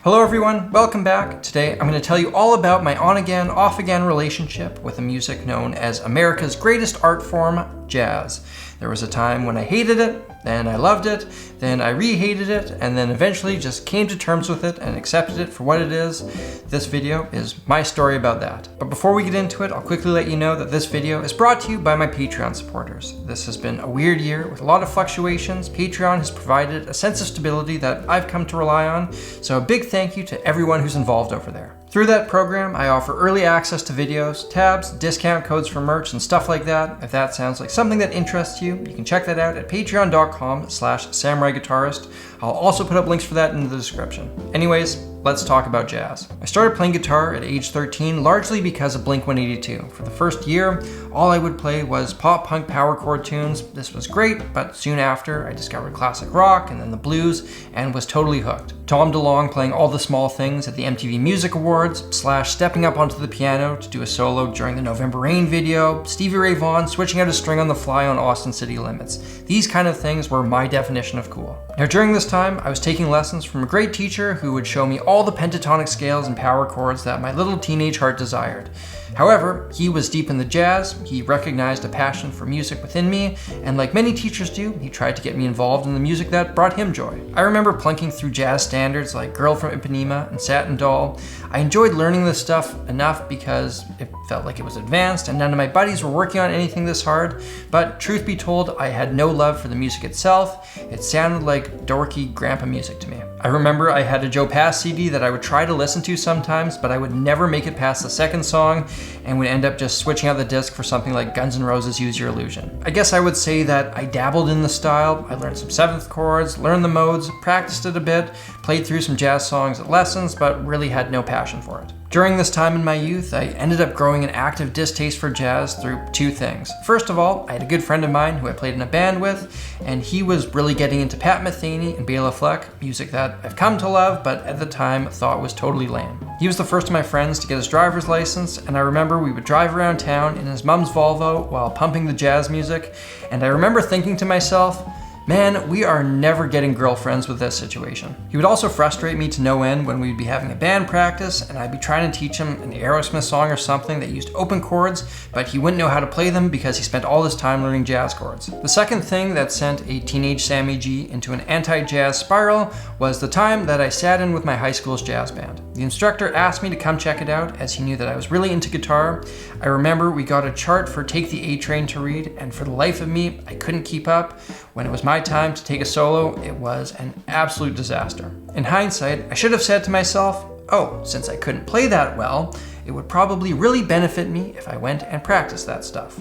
Hello everyone, welcome back. Today I'm going to tell you all about my on-again, off-again relationship with a music known as America's greatest art form, jazz. There was a time when I hated it, then I loved it, then I re-hated it, and then eventually just came to terms with it and accepted it for what it is. This video is my story about that. But before we get into it, I'll quickly let you know that this video is brought to you by my Patreon supporters. This has been a weird year with a lot of fluctuations. Patreon has provided a sense of stability that I've come to rely on, so a big thank you to everyone who's involved over there. Through that program, I offer early access to videos, tabs, discount codes for merch, and stuff like that. If that sounds like something that interests you, you can check that out at patreon.com/samuraiguitarist. I'll also put up links for that in the description. Anyways, let's talk about jazz. I started playing guitar at age 13 largely because of Blink-182. For the first year, all I would play was pop-punk power chord tunes. This was great, but soon after, I discovered classic rock and then the blues and was totally hooked. Tom DeLonge playing all the small things at the MTV Music Awards, Slash stepping up onto the piano to do a solo during the November Rain video, Stevie Ray Vaughan switching out a string on the fly on Austin City Limits. These kind of things were my definition of cool. Now during this time, I was taking lessons from a great teacher who would show me all the pentatonic scales and power chords that my little teenage heart desired. However, he was deep in the jazz, he recognized a passion for music within me, and like many teachers do, he tried to get me involved in the music that brought him joy. I remember plunking through jazz standards like Girl from Ipanema and Satin Doll. I enjoyed learning this stuff enough because it felt like it was advanced and none of my buddies were working on anything this hard, but truth be told, I had no love for the music itself. It sounded like dorky grandpa music to me. I remember I had a Joe Pass CD that I would try to listen to sometimes, but I would never make it past the second song and would end up just switching out the disc for something like Guns N' Roses' Use Your Illusion. I guess I would say that I dabbled in the style. I learned some seventh chords, learned the modes, practiced it a bit, played through some jazz songs at lessons, but really had no passion for it. During this time in my youth, I ended up growing an active distaste for jazz through two things. First of all, I had a good friend of mine who I played in a band with, and he was really getting into Pat Metheny and Bela Fleck, music that I've come to love, but at the time thought was totally lame. He was the first of my friends to get his driver's license, and I remember we would drive around town in his mom's Volvo while pumping the jazz music, and I remember thinking to myself, man, we are never getting girlfriends with this situation. He would also frustrate me to no end when we'd be having a band practice and I'd be trying to teach him an Aerosmith song or something that used open chords, but he wouldn't know how to play them because he spent all his time learning jazz chords. The second thing that sent a teenage Sammy G into an anti-jazz spiral was the time that I sat in with my high school's jazz band. The instructor asked me to come check it out as he knew that I was really into guitar. I remember we got a chart for Take the A Train to read, and for the life of me, I couldn't keep up. When it was my time to take a solo, it was an absolute disaster. In hindsight, I should have said to myself, oh, since I couldn't play that well, it would probably really benefit me if I went and practiced that stuff.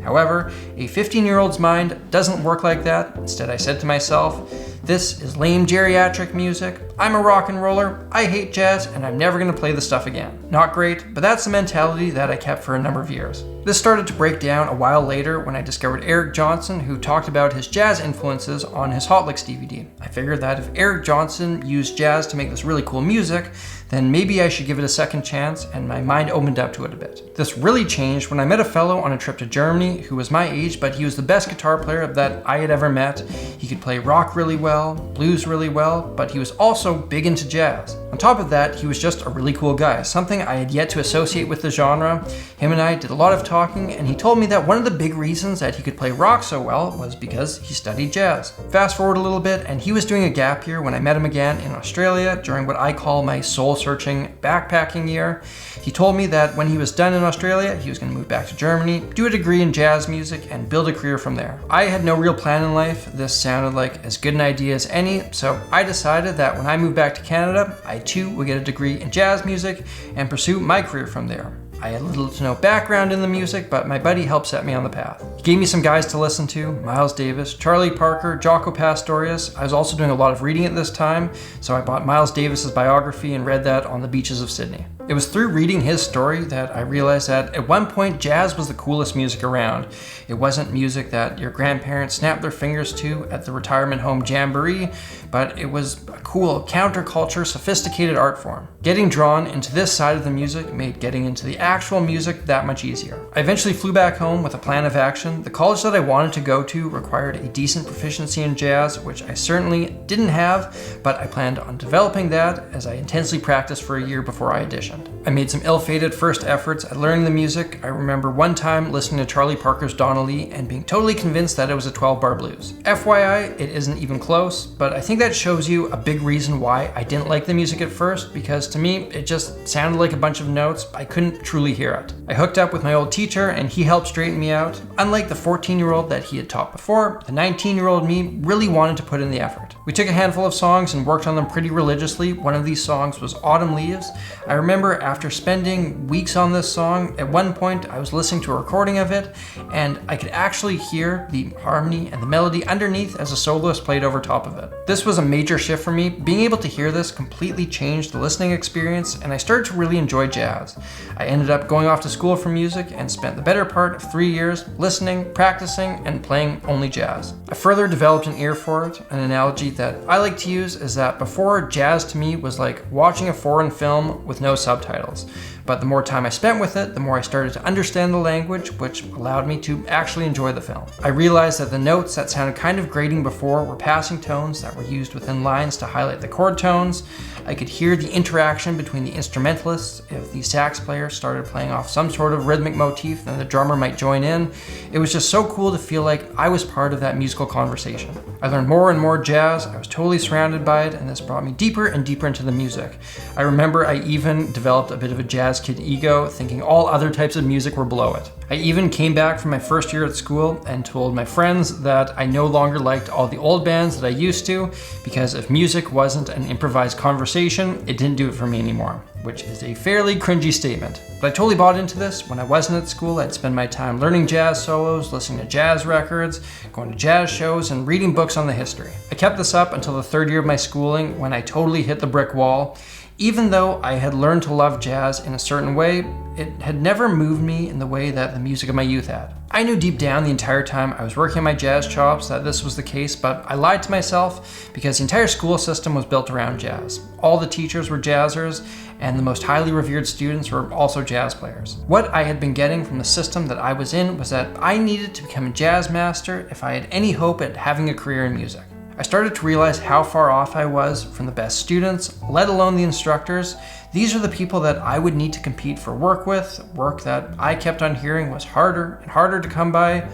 However, a 15-year-old's mind doesn't work like that. Instead, I said to myself, this is lame geriatric music. I'm a rock and roller, I hate jazz, and I'm never gonna play the stuff again. Not great, but that's the mentality that I kept for a number of years. This started to break down a while later when I discovered Eric Johnson, who talked about his jazz influences on his Hot Licks DVD. I figured that if Eric Johnson used jazz to make this really cool music, then maybe I should give it a second chance, and my mind opened up to it a bit. This really changed when I met a fellow on a trip to Germany who was my age, but he was the best guitar player that I had ever met. He could play rock really well, blues really well, but he was also big into jazz. On top of that, he was just a really cool guy, something I had yet to associate with the genre. Him and I did a lot of talking, and he told me that one of the big reasons that he could play rock so well was because he studied jazz. Fast forward a little bit, and he was doing a gap year when I met him again in Australia during what I call my soul-searching backpacking year. He told me that when he was done in Australia, he was going to move back to Germany, do a degree in jazz music, and build a career from there. I had no real plan in life. This sounded like as good an idea as any, so I decided that when I moved back to Canada, I too would get a degree in jazz music and pursue my career from there. I had little to no background in the music, but my buddy helped set me on the path. He gave me some guys to listen to, Miles Davis, Charlie Parker, Jaco Pastorius. I was also doing a lot of reading at this time, so I bought Miles Davis's biography and read that on the beaches of Sydney. It was through reading his story that I realized that at one point jazz was the coolest music around. It wasn't music that your grandparents snapped their fingers to at the retirement home jamboree, but it was a cool counterculture, sophisticated art form. Getting drawn into this side of the music made getting into the actual music that much easier. I eventually flew back home with a plan of action. The college that I wanted to go to required a decent proficiency in jazz, which I certainly didn't have, but I planned on developing that as I intensely practiced for a year before I auditioned. I made some ill-fated first efforts at learning the music. I remember one time listening to Charlie Parker's Donnelly and being totally convinced that it was a 12-bar blues. FYI, it isn't even close, but I think that shows you a big reason why I didn't like the music at first, because to me, it just sounded like a bunch of notes. I couldn't truly hear it. I hooked up with my old teacher and he helped straighten me out. Unlike the 14-year-old that he had taught before, the 19-year-old me really wanted to put in the effort. We took a handful of songs and worked on them pretty religiously. One of these songs was Autumn Leaves. I remember after spending weeks on this song, at one point I was listening to a recording of it and I could actually hear the harmony and the melody underneath as a soloist played over top of it. This was a major shift for me. Being able to hear this completely changed the listening experience and I started to really enjoy jazz. I ended up going off to school for music and spent the better part of 3 years listening, practicing, and playing only jazz. I further developed an ear for it. An analogy that I like to use is that before, jazz to me was like watching a foreign film with no subtitles. But the more time I spent with it, the more I started to understand the language, which allowed me to actually enjoy the film. I realized that the notes that sounded kind of grating before were passing tones that were used within lines to highlight the chord tones. I could hear the interaction between the instrumentalists. If the sax player started playing off some sort of rhythmic motif, then the drummer might join in. It was just so cool to feel like I was part of that musical conversation. I learned more and more jazz. I was totally surrounded by it, and this brought me deeper and deeper into the music. I remember I even developed a bit of a jazz kid ego, thinking all other types of music were below it. I even came back from my first year at school and told my friends that I no longer liked all the old bands that I used to, because if music wasn't an improvised conversation, it didn't do it for me anymore, which is a fairly cringy statement. But I totally bought into this. When I wasn't at school, I'd spend my time learning jazz solos, listening to jazz records, going to jazz shows, and reading books on the history. I kept this up until the third year of my schooling, when I totally hit the brick wall. Even though I had learned to love jazz in a certain way, it had never moved me in the way that the music of my youth had. I knew deep down the entire time I was working on my jazz chops that this was the case, but I lied to myself because the entire school system was built around jazz. All the teachers were jazzers, and the most highly revered students were also jazz players. What I had been getting from the system that I was in was that I needed to become a jazz master if I had any hope at having a career in music. I started to realize how far off I was from the best students, let alone the instructors. These are the people that I would need to compete for work with, work that I kept on hearing was harder and harder to come by.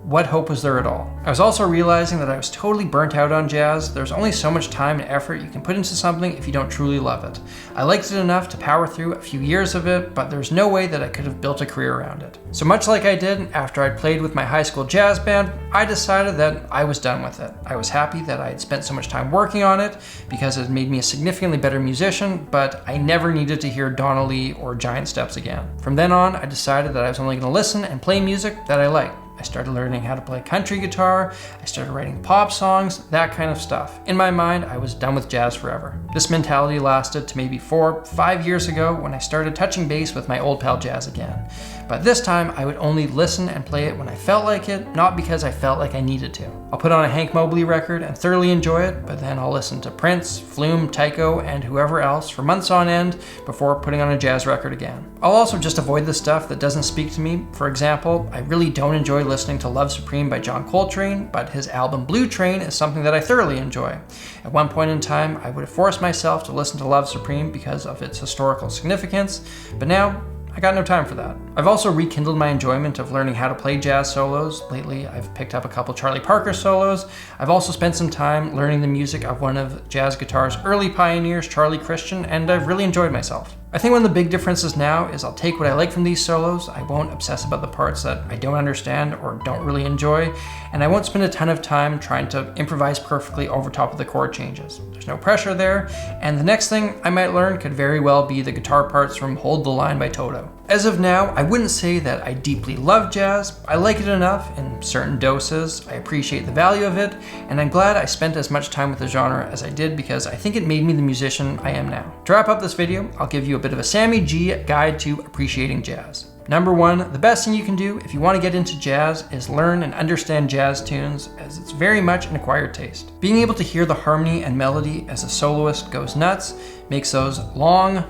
What hope was there at all? I was also realizing that I was totally burnt out on jazz. There's only so much time and effort you can put into something if you don't truly love it. I liked it enough to power through a few years of it, but there's no way that I could have built a career around it. So much like I did after I'd played with my high school jazz band, I decided that I was done with it. I was happy that I had spent so much time working on it because it made me a significantly better musician, but I never needed to hear Donnelly or Giant Steps again. From then on, I decided that I was only going to listen and play music that I liked. I started learning how to play country guitar, I started writing pop songs, that kind of stuff. In my mind, I was done with jazz forever. This mentality lasted to maybe 4 or 5 years ago when I started touching bass with my old pal Jazz again. But this time, I would only listen and play it when I felt like it, not because I felt like I needed to. I'll put on a Hank Mobley record and thoroughly enjoy it, but then I'll listen to Prince, Flume, Tycho, and whoever else for months on end before putting on a jazz record again. I'll also just avoid the stuff that doesn't speak to me. For example, I really don't enjoy listening to Love Supreme by John Coltrane, but his album Blue Train is something that I thoroughly enjoy. At one point in time, I would have forced myself to listen to Love Supreme because of its historical significance, but now I got no time for that. I've also rekindled my enjoyment of learning how to play jazz solos. Lately, I've picked up a couple Charlie Parker solos. I've also spent some time learning the music of one of jazz guitar's early pioneers, Charlie Christian, and I've really enjoyed myself. I think one of the big differences now is I'll take what I like from these solos, I won't obsess about the parts that I don't understand or don't really enjoy, and I won't spend a ton of time trying to improvise perfectly over top of the chord changes. There's no pressure there, and the next thing I might learn could very well be the guitar parts from Hold the Line by Toto. As of now, I wouldn't say that I deeply love jazz. I like it enough in certain doses, I appreciate the value of it, and I'm glad I spent as much time with the genre as I did because I think it made me the musician I am now. To wrap up this video, I'll give you a bit of a Sammy G guide to appreciating jazz. Number one, the best thing you can do if you want to get into jazz is learn and understand jazz tunes, as it's very much an acquired taste. Being able to hear the harmony and melody as a soloist goes nuts makes those long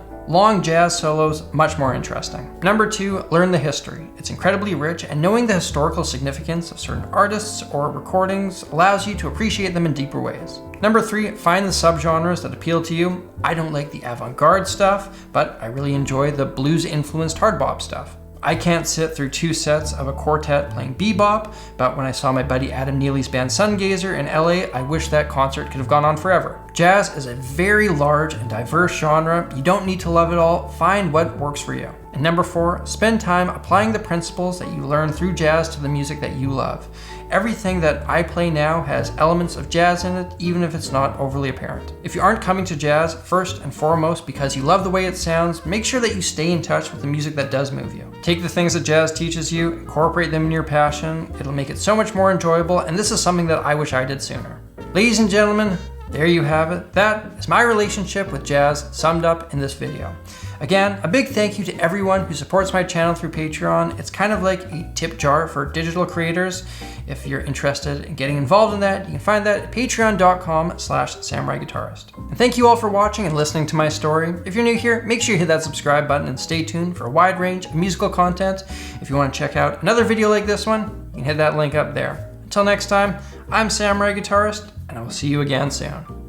jazz solos much more interesting. Number two, learn the history. It's incredibly rich, and knowing the historical significance of certain artists or recordings allows you to appreciate them in deeper ways. Number three, find the subgenres that appeal to you. I don't like the avant-garde stuff, but I really enjoy the blues-influenced hard bop stuff. I can't sit through 2 sets of a quartet playing bebop, but when I saw my buddy Adam Neely's band Sungazer in LA, I wish that concert could have gone on forever. Jazz is a very large and diverse genre. You don't need to love it all. Find what works for you. And number four, spend time applying the principles that you learn through jazz to the music that you love. Everything that I play now has elements of jazz in it, even if it's not overly apparent. If you aren't coming to jazz, first and foremost because you love the way it sounds, make sure that you stay in touch with the music that does move you. Take the things that jazz teaches you, incorporate them in your passion. It'll make it so much more enjoyable, and this is something that I wish I did sooner. Ladies and gentlemen, there you have it. That is my relationship with jazz summed up in this video. Again, a big thank you to everyone who supports my channel through Patreon. It's kind of like a tip jar for digital creators. If you're interested in getting involved in that, you can find that at patreon.com/samuraiguitarist. And thank you all for watching and listening to my story. If you're new here, make sure you hit that subscribe button and stay tuned for a wide range of musical content. If you want to check out another video like this one, you can hit that link up there. Until next time, I'm Samurai Guitarist, and I will see you again soon.